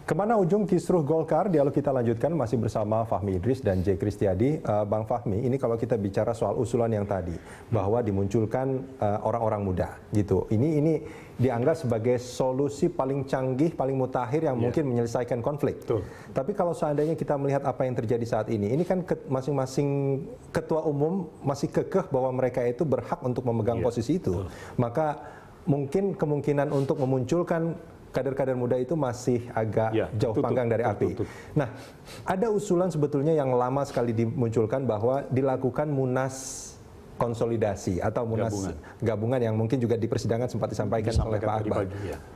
Kemana ujung kisruh Golkar? Dialog kita lanjutkan masih bersama Fahmi Idris dan J. Kristiadi. Bang Fahmi, ini kalau kita bicara soal usulan yang tadi, bahwa dimunculkan orang-orang muda, gitu. Ini dianggap sebagai solusi paling canggih, paling mutakhir yang mungkin menyelesaikan konflik. Betul. Tapi kalau seandainya kita melihat apa yang terjadi saat ini kan masing-masing ketua umum masih kekeh bahwa mereka itu berhak untuk memegang posisi itu. Maka mungkin kemungkinan untuk memunculkan kader-kader muda itu masih agak jauh panggang dari api. Nah, ada usulan sebetulnya yang lama sekali dimunculkan bahwa dilakukan munas konsolidasi atau munas gabungan yang mungkin juga di persidangan sempat disampaikan oleh Pak Akbar.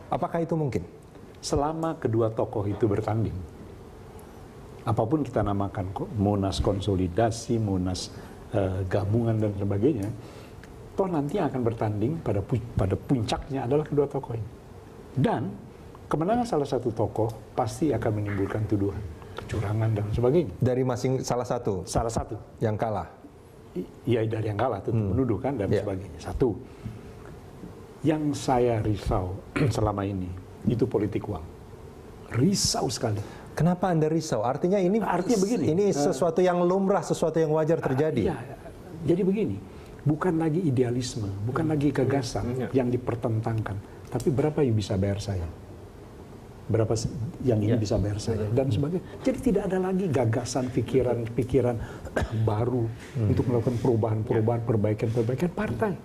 Apakah itu mungkin? Selama kedua tokoh itu bertanding, apapun kita namakan munas konsolidasi, munas gabungan dan sebagainya, toh nanti akan bertanding pada puncaknya adalah kedua tokoh ini. Dan kemenangan salah satu tokoh pasti akan menimbulkan tuduhan kecurangan dan sebagainya. Dari salah satu? Salah satu. Yang kalah? Iya, dari yang kalah tentu menuduhkan dan sebagainya. Satu. Yang saya risau selama ini, itu politik uang. Risau sekali. Kenapa Anda risau? Artinya begini. Ini sesuatu yang lumrah, sesuatu yang wajar terjadi. Iya, jadi begini. Bukan lagi idealisme, bukan lagi gagasan yang dipertentangkan. Tapi berapa yang bisa bayar saya? Berapa yang ini bisa bayar saya? Dan sebagainya. Jadi tidak ada lagi gagasan, pikiran baru untuk melakukan perubahan-perubahan, perbaikan partai.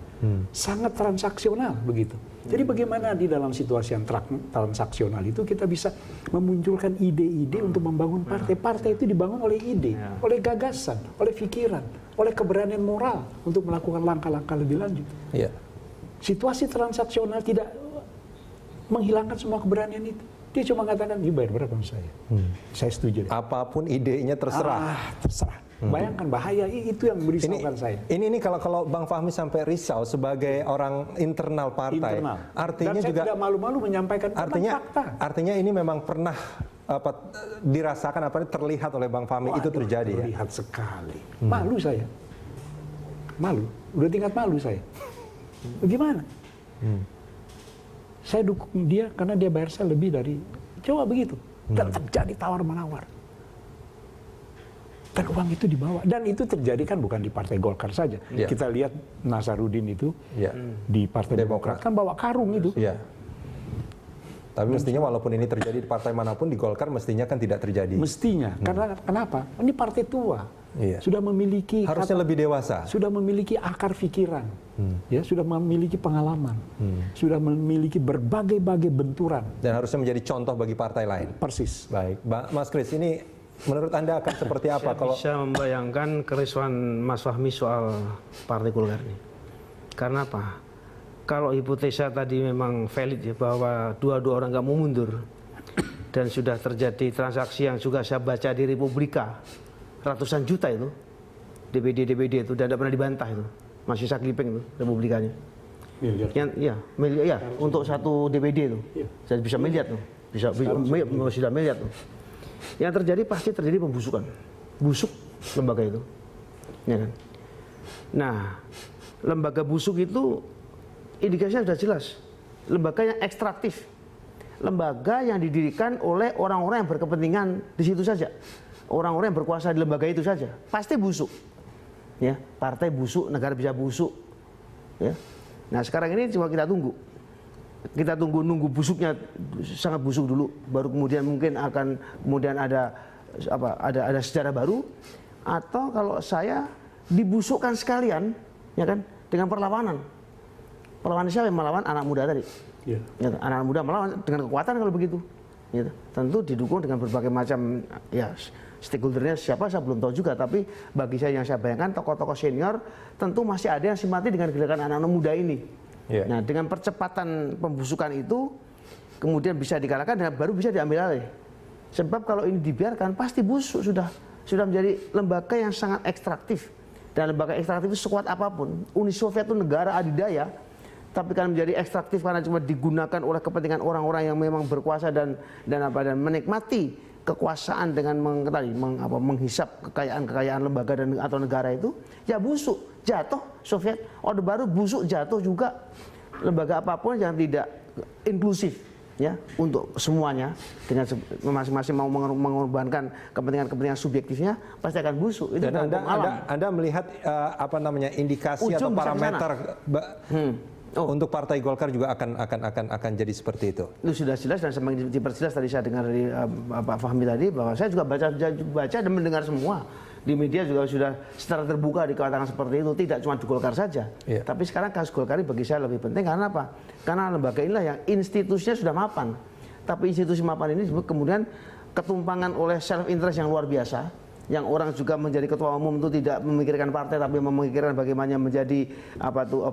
Sangat transaksional begitu. Jadi bagaimana di dalam situasi yang transaksional itu kita bisa memunculkan ide-ide untuk membangun partai. Partai itu dibangun oleh ide, oleh gagasan, oleh pikiran, oleh keberanian moral untuk melakukan langkah-langkah lebih lanjut. Situasi transaksional tidak menghilangkan semua keberanian itu. Dia cuma katakan, "Ini bayar berapa sama saya?" Saya setuju. Apapun idenya terserah. Terserah. Bayangkan bahaya itu yang merisaukan saya. Ini kalau Bang Fahmi sampai risau sebagai orang internal partai, artinya dan saya juga tidak malu-malu menyampaikan fakta. Artinya ini memang pernah dirasakan terlihat oleh Bang Fahmi. Itu terjadi. Terlihat sekali. Malu saya. Malu. Udah tingkat malu saya. Bagaimana? Saya dukung dia karena dia bayar saya lebih dari, coba begitu. Dan terjadi tawar-menawar. Dan uang itu dibawa. Dan itu terjadi kan bukan di Partai Golkar saja. Kita lihat Nasaruddin itu di Partai Demokrat kan bawa karung itu. Tapi mestinya walaupun ini terjadi di partai manapun, di Golkar mestinya kan tidak terjadi. Mestinya. Karena kenapa? Ini partai tua. Sudah memiliki harusnya lebih dewasa. Sudah memiliki akar pikiran. Sudah memiliki pengalaman. Sudah memiliki berbagai-bagai benturan. Dan harusnya menjadi contoh bagi partai lain. Persis. Baik, Mas Kris, ini menurut Anda akan seperti apa? Saya bisa membayangkan kerisauan Mas Fahmi soal Partai Golkar ini. Karena apa? Kalau hipotesa tadi memang valid ya, bahwa dua-dua orang nggak mau mundur, dan sudah terjadi transaksi yang juga saya baca di Republika, ratusan juta itu, DPD itu, dan tidak pernah dibantah itu, masih sakliping itu Republikanya. Miliar, untuk satu DPD itu, saya bisa miliar tuh, sudah miliar tuh. Yang terjadi pasti terjadi pembusukan, busuk lembaga itu, ya kan? Nah, lembaga busuk itu indikasinya sudah jelas, lembaga yang ekstraktif, lembaga yang didirikan oleh orang-orang yang berkepentingan di situ saja, orang-orang yang berkuasa di lembaga itu saja, pasti busuk, ya, partai busuk, negara bisa busuk, ya. Nah sekarang ini cuma kita tunggu nunggu busuknya sangat busuk dulu, baru kemudian mungkin akan ada sejarah baru, atau kalau saya dibusukkan sekalian, ya kan, dengan perlawanan. Perlawanan siapa yang melawan? Anak muda tadi. Anak muda melawan dengan kekuatan kalau begitu. Gitu. Tentu didukung dengan berbagai macam stakeholdernya siapa saya belum tahu juga. Tapi bagi saya yang saya bayangkan tokoh-tokoh senior tentu masih ada yang simpati dengan gerakan anak-anak muda ini. Nah dengan percepatan pembusukan itu kemudian bisa dikalahkan dan baru bisa diambil alih. Sebab kalau ini dibiarkan pasti busuk sudah menjadi lembaga yang sangat ekstraktif. Dan lembaga ekstraktif itu sekuat apapun. Uni Soviet itu negara adidaya, tapi kan menjadi ekstraktif karena cuma digunakan oleh kepentingan orang-orang yang memang berkuasa dan menikmati kekuasaan dengan menghisap kekayaan lembaga atau negara itu, ya busuk, jatuh Soviet. Orde Baru busuk, jatuh juga. Lembaga apapun yang tidak inklusif, ya untuk semuanya dengan masing-masing mau mengorbankan kepentingan subjektifnya pasti akan busuk. Itu dan Anda melihat indikasi atau parameter untuk Partai Golkar juga akan jadi seperti itu. Itu sudah jelas dan semakin diperjelas tadi saya dengar dari Pak Fahmi tadi, bahwa saya juga baca dan mendengar semua. Di media juga sudah secara terbuka dikatakan seperti itu, tidak cuma di Golkar saja. Yeah. Tapi sekarang kasus Golkar ini bagi saya lebih penting karena apa? Karena lembaga inilah yang institusinya sudah mapan. Tapi institusi mapan ini kemudian ketumpangan oleh self interest yang luar biasa. Yang orang juga menjadi ketua umum itu tidak memikirkan partai tapi memikirkan bagaimana menjadi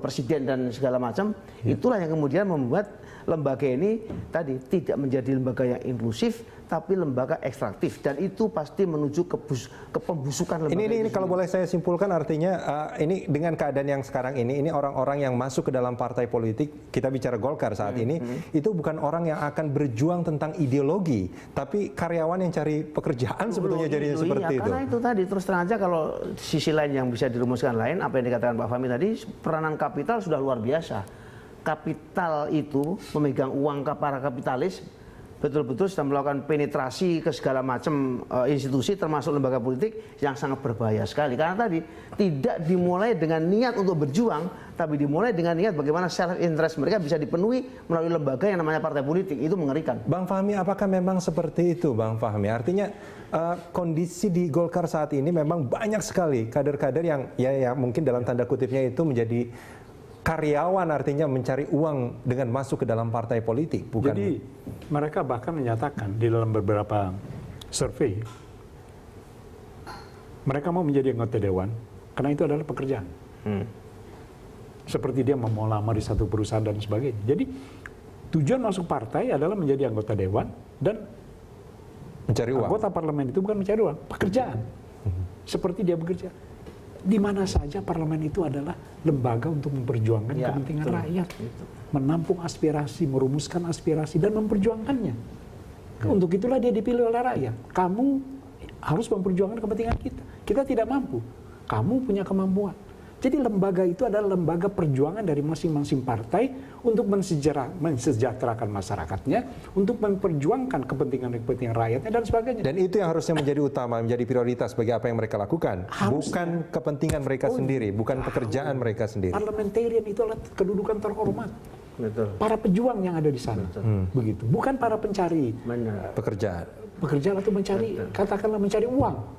presiden dan segala macam. Itulah yang kemudian membuat lembaga ini tadi tidak menjadi lembaga yang inklusif tapi lembaga ekstraktif, dan itu pasti menuju ke pembusukan lembaga ini kalau boleh saya simpulkan artinya ini dengan keadaan yang sekarang ini orang-orang yang masuk ke dalam partai politik, kita bicara Golkar saat ini, itu bukan orang yang akan berjuang tentang ideologi, tapi karyawan yang cari pekerjaan sebetulnya jadinya seperti itu. Karena itu tadi terus terang aja, kalau sisi lain yang bisa dirumuskan lain, apa yang dikatakan Pak Fahmi tadi, peranan kapital sudah luar biasa. Kapital itu memegang uang para kapitalis, betul-betul sudah melakukan penetrasi ke segala macam institusi termasuk lembaga politik yang sangat berbahaya sekali. Karena tadi tidak dimulai dengan niat untuk berjuang, tapi dimulai dengan niat bagaimana self interest mereka bisa dipenuhi melalui lembaga yang namanya partai politik. Itu mengerikan. Bang Fahmi, apakah memang seperti itu Bang Fahmi? Artinya kondisi di Golkar saat ini memang banyak sekali kader-kader yang ya mungkin dalam tanda kutipnya itu menjadi karyawan, artinya mencari uang dengan masuk ke dalam partai politik, bukan? Jadi mereka bahkan menyatakan di dalam beberapa survei mereka mau menjadi anggota dewan karena itu adalah pekerjaan. Seperti dia mau melamar di satu perusahaan dan sebagainya. Jadi tujuan masuk partai adalah menjadi anggota dewan dan mencari uang. Anggota parlemen itu bukan mencari uang, pekerjaan. Seperti dia bekerja. Di mana saja parlemen itu adalah lembaga untuk memperjuangkan kepentingan rakyat, menampung aspirasi, merumuskan aspirasi dan memperjuangkannya. Untuk itulah dia dipilih oleh rakyat. Kamu harus memperjuangkan kepentingan kita. Kita tidak mampu. Kamu punya kemampuan. Jadi lembaga itu adalah lembaga perjuangan dari masing-masing partai untuk mensejahterakan masyarakatnya, untuk memperjuangkan kepentingan rakyatnya dan sebagainya. Dan itu yang harusnya menjadi utama, menjadi prioritas bagi apa yang mereka lakukan. Bukan kepentingan mereka sendiri, bukan pekerjaan mereka sendiri. Parliamentarian itu adalah kedudukan terhormat. Betul. Para pejuang yang ada di sana, begitu. Bukan para pencari pekerjaan atau mencari, katakanlah mencari uang.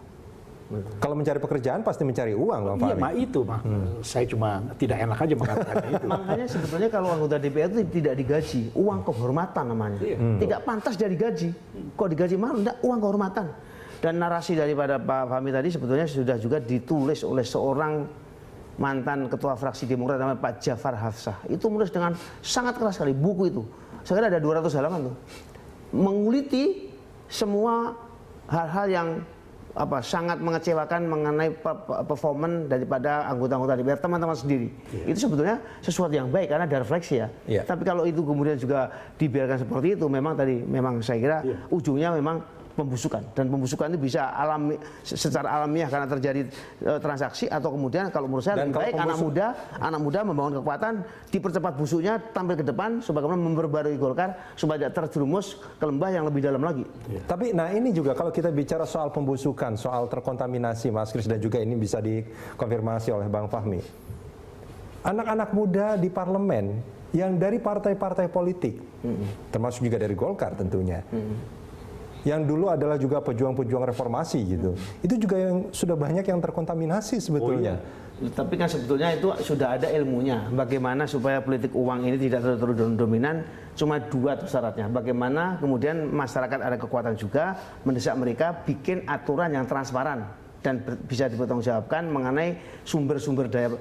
Kalau mencari pekerjaan pasti mencari uang, Bang Fahmi. Iya, itu mah. Saya cuma tidak enak aja mengatakan itu. Makanya sebetulnya kalau anggota DPR itu tidak digaji, uang kehormatan namanya. Tidak pantas dia digaji. Kok digaji malu? Tidak, uang kehormatan. Dan narasi daripada Pak Fahmi tadi sebetulnya sudah juga ditulis oleh seorang mantan ketua fraksi Demokrat namanya Pak Jafar Hafsah. Itu menulis dengan sangat keras sekali buku itu. Saya kira ada 200 halaman tuh. Menguliti semua hal-hal yang sangat mengecewakan mengenai performan daripada anggota-anggota DPR, teman-teman sendiri. Itu sebetulnya sesuatu yang baik karena ada refleksi ya. Tapi kalau itu kemudian juga dibiarkan seperti itu, memang saya kira ujungnya memang pembusukan, dan pembusukan itu bisa secara alamiah karena terjadi transaksi, atau kemudian kalau menurut saya lebih baik anak muda membangun kekuatan, dipercepat busuknya, tampil ke depan sebagaimana memperbarui Golkar supaya tidak terjerumus ke lembah yang lebih dalam lagi. Tapi ini juga kalau kita bicara soal pembusukan, soal terkontaminasi, Mas Kris, dan juga ini bisa dikonfirmasi oleh Bang Fahmi. Anak-anak muda di parlemen yang dari partai-partai politik, termasuk juga dari Golkar tentunya, yang dulu adalah juga pejuang-pejuang reformasi gitu. Itu juga yang sudah banyak yang terkontaminasi sebetulnya. Tapi kan sebetulnya itu sudah ada ilmunya. Bagaimana supaya politik uang ini tidak terlalu dominan, cuma 2 syaratnya. Bagaimana kemudian masyarakat ada kekuatan juga mendesak mereka bikin aturan yang transparan dan bisa dipertanggungjawabkan mengenai sumber-sumber daya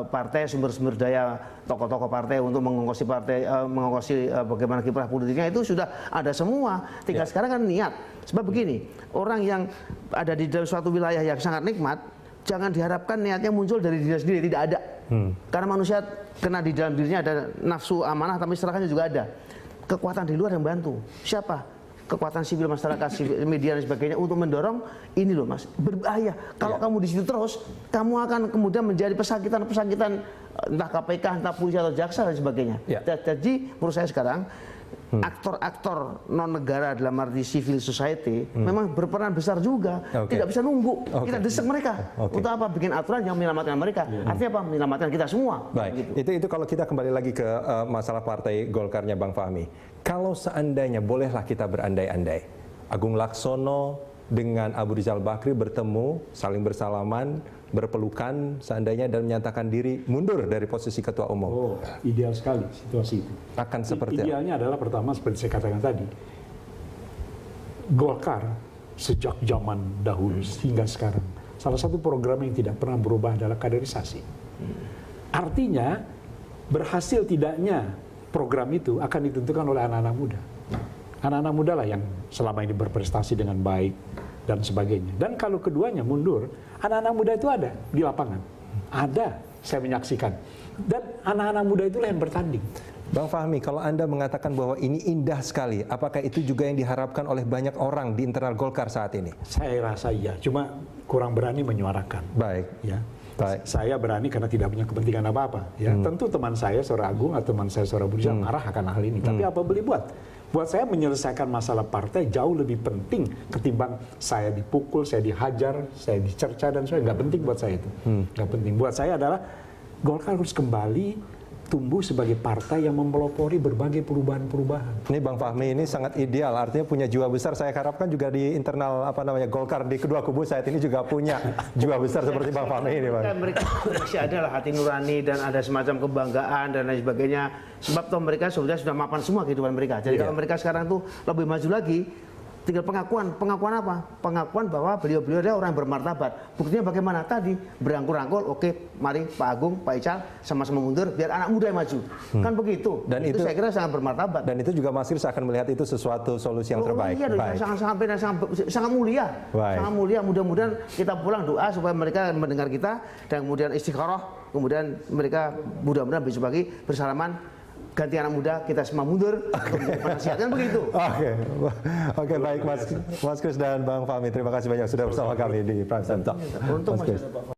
partai, sumber-sumber daya tokoh-tokoh partai untuk mengongkosi partai, bagaimana kiprah politiknya, itu sudah ada semua. Tinggal sekarang kan niat. Sebab begini, orang yang ada di dalam suatu wilayah yang sangat nikmat, jangan diharapkan niatnya muncul dari diri sendiri, tidak ada. Karena manusia kena di dalam dirinya ada nafsu amanah, tapi setelahnya juga ada kekuatan di luar yang bantu. Siapa? Kekuatan sipil masyarakat, sipil media dan sebagainya untuk mendorong ini loh Mas, berbahaya. Kalau kamu di situ terus, kamu akan kemudian menjadi pesakitan entah KPK, entah polisi atau jaksa dan sebagainya. Jadi menurut saya sekarang aktor-aktor non negara dalam arti civil society memang berperan besar juga. Tidak bisa nunggu. Kita desak mereka. Untuk apa? Bikin aturan yang menyelamatkan mereka. Artinya apa? Menyelamatkan kita semua. Baik. Gitu. Itu kalau kita kembali lagi ke masalah partai Golkarnya Bang Fahmi. Kalau seandainya bolehlah kita berandai-andai, Agung Laksono dengan Abu Rizal Bakri bertemu, saling bersalaman, berpelukan seandainya dan menyatakan diri mundur dari posisi ketua umum. Oh, ideal sekali situasi itu. Akan seperti idealnya adalah pertama seperti saya katakan tadi, Golkar sejak zaman dahulu hingga sekarang salah satu program yang tidak pernah berubah adalah kaderisasi. Artinya berhasil tidaknya program itu akan ditentukan oleh anak-anak muda. Anak-anak muda lah yang selama ini berprestasi dengan baik dan sebagainya. Dan kalau keduanya mundur, anak-anak muda itu ada di lapangan. Ada, saya menyaksikan. Dan anak-anak muda itulah yang bertanding. Bang Fahmi, kalau Anda mengatakan bahwa ini indah sekali, apakah itu juga yang diharapkan oleh banyak orang di internal Golkar saat ini? Saya rasa iya, cuma kurang berani menyuarakan. Baik. Ya. Baik. Saya berani karena tidak punya kepentingan apa-apa. Ya. Tentu teman saya, Saudara Agung, atau teman saya, Saudara Budi, marah akan hal ini. Tapi apa boleh buat? Buat saya menyelesaikan masalah partai jauh lebih penting ketimbang saya dipukul, saya dihajar, saya dicerca dan sebagainya. Nggak penting buat saya itu. Nggak penting. Buat saya adalah Golkar harus kembali tumbuh sebagai partai yang mempelopori berbagai perubahan-perubahan. Ini Bang Fahmi ini sangat ideal, artinya punya jiwa besar. Saya harapkan juga di internal Golkar di kedua kubu saat ini juga punya jiwa besar seperti Bang Fahmi ini, Bang. Mereka masih ada lah hati nurani dan ada semacam kebanggaan dan lain sebagainya. Sebab toh mereka sudah mapan semua kehidupan mereka. Jadi kalau mereka sekarang tuh lebih maju lagi, tinggal pengakuan apa? Pengakuan bahwa beliau-beliau adalah orang yang bermartabat. Buktinya bagaimana? Tadi berangkul-rangkul, oke, mari Pak Agung, Pak Ical sama-sama mundur biar anak muda yang maju. Kan begitu. Dan itu saya kira sangat bermartabat. Dan itu juga Mas Kris akan melihat itu sesuatu solusi yang terbaik. Iya, baik. sangat mulia. Baik. Sangat mulia. Mudah-mudahan kita pulang doa supaya mereka mendengar kita dan kemudian istikharah, kemudian mereka mudah-mudahan besok pagi bersalaman, ganti anak muda, kita semua mundur, penasihat kan begitu. Oke, baik Mas Kris dan Bang Fahmi, terima kasih banyak sudah bersama kami di Prime Time Talk. Untuk